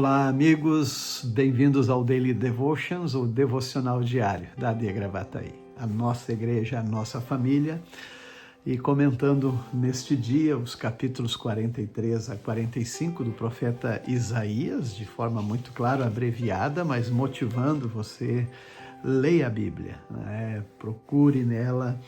Olá, amigos, bem-vindos ao Daily Devotions, o devocional diário da AD Gravataí, a nossa igreja, a nossa família, e comentando neste dia os capítulos 43 a 45 do profeta Isaías, de forma muito clara, abreviada, mas motivando você, leia a Bíblia, né? Procure nela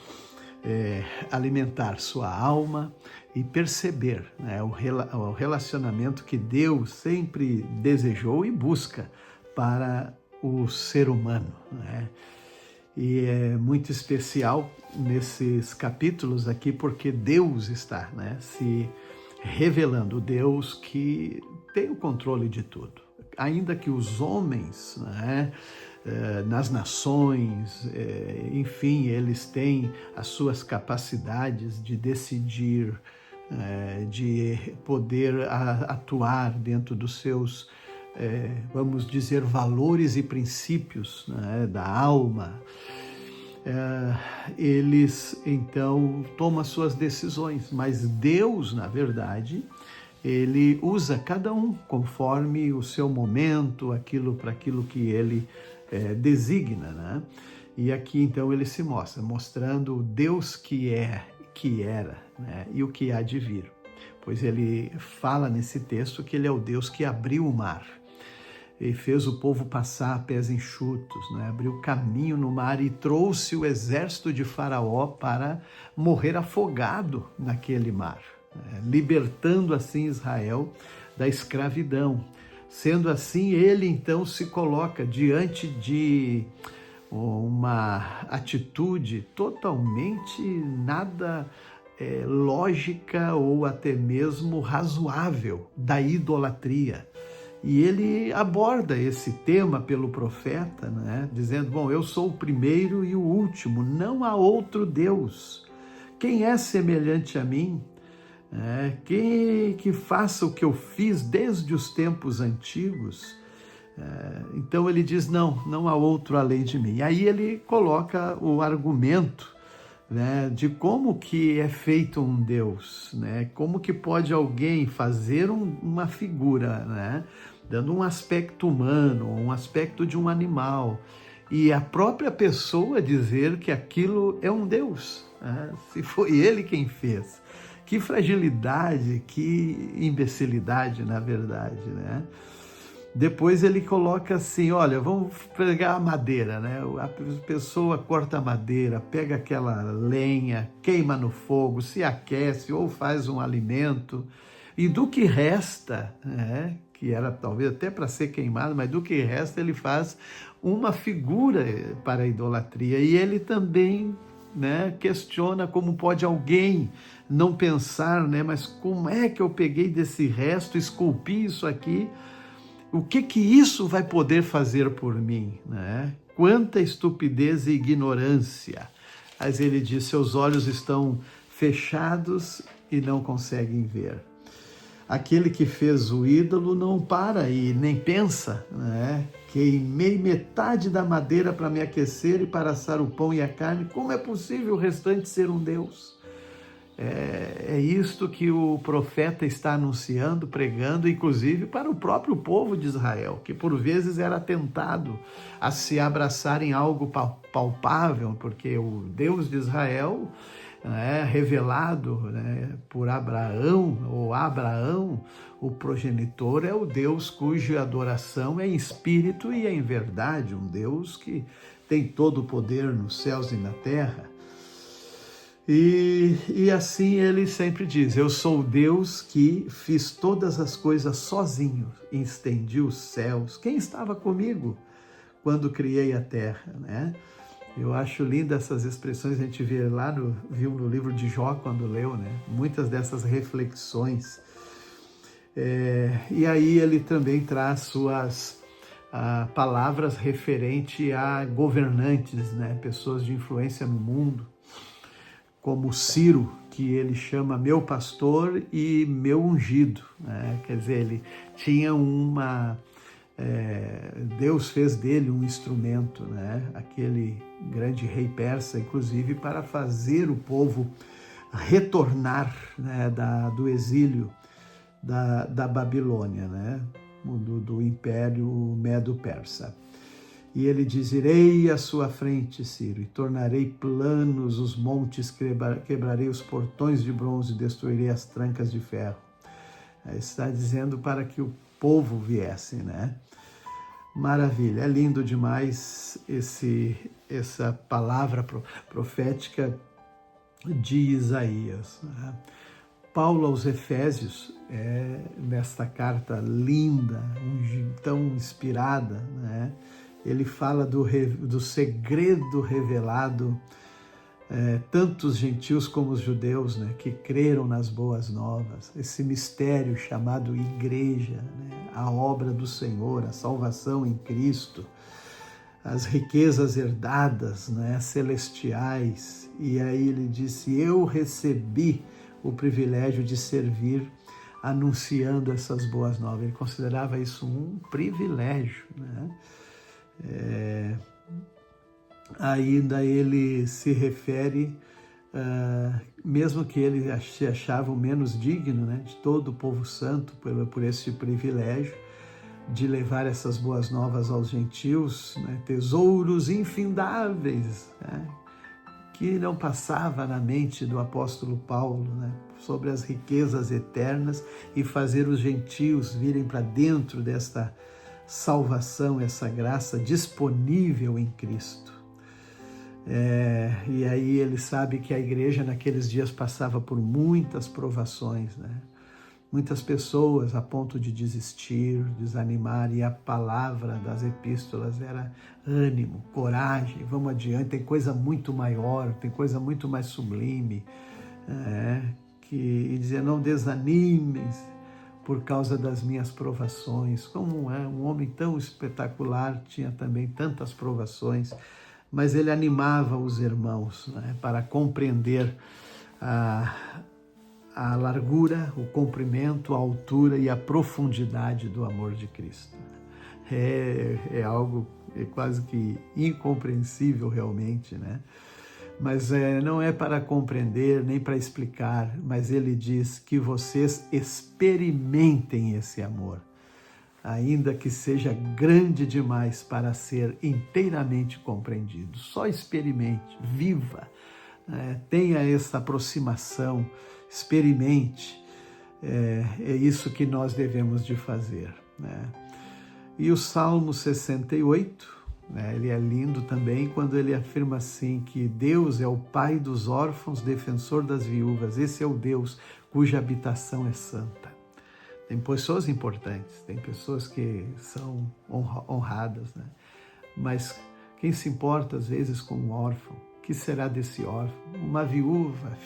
alimentar sua alma e perceber, né, o relacionamento que Deus sempre desejou e busca para o ser humano, né? E é muito especial nesses capítulos aqui porque Deus está, né, se revelando, Deus que tem o controle de tudo. Ainda que os homens, né, nas nações, enfim, eles têm as suas capacidades de decidir, de poder atuar dentro dos seus, vamos dizer, valores e princípios, né, da alma. Eles então tomam as suas decisões, mas Deus, na verdade, ele usa cada um conforme o seu momento, para aquilo que ele designa, né? E aqui então ele se mostra, mostrando o Deus que era, né? E o que há de vir. Pois ele fala nesse texto que ele é o Deus que abriu o mar e fez o povo passar a pés enxutos, né? Abriu caminho no mar e trouxe o exército de Faraó para morrer afogado naquele mar, né? Libertando assim Israel da escravidão. Sendo assim, ele então se coloca diante de uma atitude totalmente nada lógica ou até mesmo razoável da idolatria. E ele aborda esse tema pelo profeta, né, dizendo, bom, eu sou o primeiro e o último, não há outro Deus. Quem é semelhante a mim? Que faça o que eu fiz desde os tempos antigos. Então ele diz, não há outro além de mim. Aí ele coloca o argumento, né, de como que é feito um Deus, né? Como que pode alguém fazer uma figura, né, dando um aspecto humano, um aspecto de um animal, e a própria pessoa dizer que aquilo é um Deus, né? Se foi ele quem fez. Que fragilidade, que imbecilidade, na verdade, né? Depois ele coloca assim, olha, vamos pegar a madeira, né? A pessoa corta a madeira, pega aquela lenha, queima no fogo, se aquece ou faz um alimento, e do que resta, né, que era talvez até para ser queimado, mas do que resta ele faz uma figura para a idolatria. E ele também, né, questiona como pode alguém não pensar, né, mas como é que eu peguei desse resto, esculpi isso aqui, o que isso vai poder fazer por mim, né? Quanta estupidez e ignorância. Mas ele diz, seus olhos estão fechados e não conseguem ver. Aquele que fez o ídolo não para e nem pensa, né? Queimei metade da madeira para me aquecer e para assar o pão e a carne. Como é possível o restante ser um Deus? É isto que o profeta está anunciando, pregando, inclusive para o próprio povo de Israel, que por vezes era tentado a se abraçar em algo palpável, porque o Deus de Israel, revelado, né, por Abraão, o progenitor, é o Deus cuja adoração é em espírito e é em verdade, um Deus que tem todo o poder nos céus e na terra. E assim ele sempre diz, eu sou o Deus que fiz todas as coisas sozinho, estendi os céus. Quem estava comigo quando criei a terra, né? Eu acho linda essas expressões, a gente viu no livro de Jó quando leu, né? Muitas dessas reflexões. E aí ele também traz suas palavras referente a governantes, né? Pessoas de influência no mundo, como Ciro, que ele chama meu pastor e meu ungido, né? Quer dizer, ele tinha Deus fez dele um instrumento, né? Aquele grande rei persa, inclusive, para fazer o povo retornar, né, do exílio da Babilônia, né? do Império Medo-Persa. E ele diz: irei à sua frente, Ciro, e tornarei planos os montes, quebrarei os portões de bronze, destruirei as trancas de ferro. Aí está dizendo para que o povo viesse, né? Maravilha, é lindo demais essa palavra profética de Isaías, né? Paulo aos Efésios, nesta carta linda, tão inspirada, né? Ele fala do segredo revelado, tanto os gentios como os judeus, né, que creram nas boas novas, esse mistério chamado igreja, né, a obra do Senhor, a salvação em Cristo, as riquezas herdadas, né, celestiais. E aí ele disse: eu recebi o privilégio de servir anunciando essas boas novas. Ele considerava isso um privilégio, né? Ainda ele se refere, mesmo que ele se achava o menos digno, né, de todo o povo santo, por esse privilégio de levar essas boas novas aos gentios, né, tesouros infindáveis, né, que não passava na mente do apóstolo Paulo, né, sobre as riquezas eternas, e fazer os gentios virem para dentro desta salvação, essa graça disponível em Cristo. E aí ele sabe que a igreja naqueles dias passava por muitas provações, né? Muitas pessoas a ponto de desistir, desanimar, e a palavra das epístolas era ânimo, coragem, vamos adiante, tem coisa muito maior, tem coisa muito mais sublime, e dizer: não desanimem por causa das minhas provações. Como um homem tão espetacular, tinha também tantas provações, mas ele animava os irmãos, né, para compreender a largura, o comprimento, a altura e a profundidade do amor de Cristo. É algo quase que incompreensível realmente, né? Mas não é para compreender nem para explicar, mas ele diz que vocês experimentem esse amor, ainda que seja grande demais para ser inteiramente compreendido. Só experimente, viva, tenha essa aproximação, experimente. É isso que nós devemos de fazer, né? E o Salmo 68, né, ele é lindo também quando ele afirma assim que Deus é o Pai dos órfãos, defensor das viúvas. Esse é o Deus cuja habitação é santa. Tem pessoas importantes, tem pessoas que são honradas, né? Mas quem se importa às vezes com um órfão? O que será desse órfão? Uma viúva,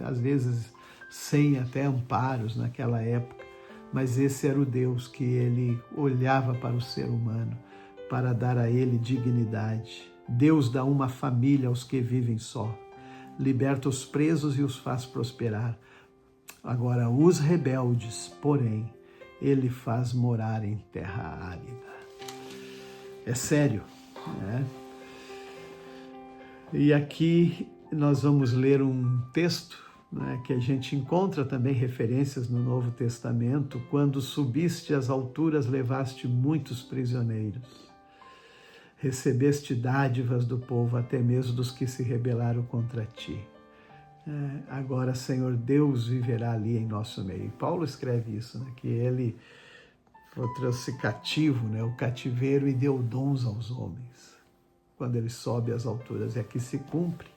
às vezes sem até amparos naquela época, mas esse era o Deus que ele olhava para o ser humano, para dar a ele dignidade. Deus dá uma família aos que vivem só, liberta os presos e os faz prosperar. Agora, os rebeldes, porém, ele faz morar em terra árida. É sério, né? E aqui nós vamos ler um texto, né, que a gente encontra também referências no Novo Testamento: quando subiste às alturas, levaste muitos prisioneiros. Recebeste dádivas do povo, até mesmo dos que se rebelaram contra ti. Agora, Senhor Deus viverá ali em nosso meio. E Paulo escreve isso, né, que ele trouxe cativo, né, o cativeiro, e deu dons aos homens quando ele sobe às alturas. E aqui se cumpre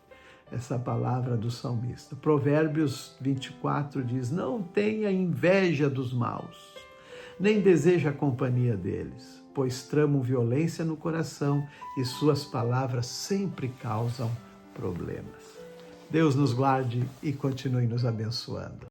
essa palavra do salmista. Provérbios 24 diz: não tenha inveja dos maus, nem deseja a companhia deles, pois tramam violência no coração e suas palavras sempre causam problemas. Deus nos guarde e continue nos abençoando.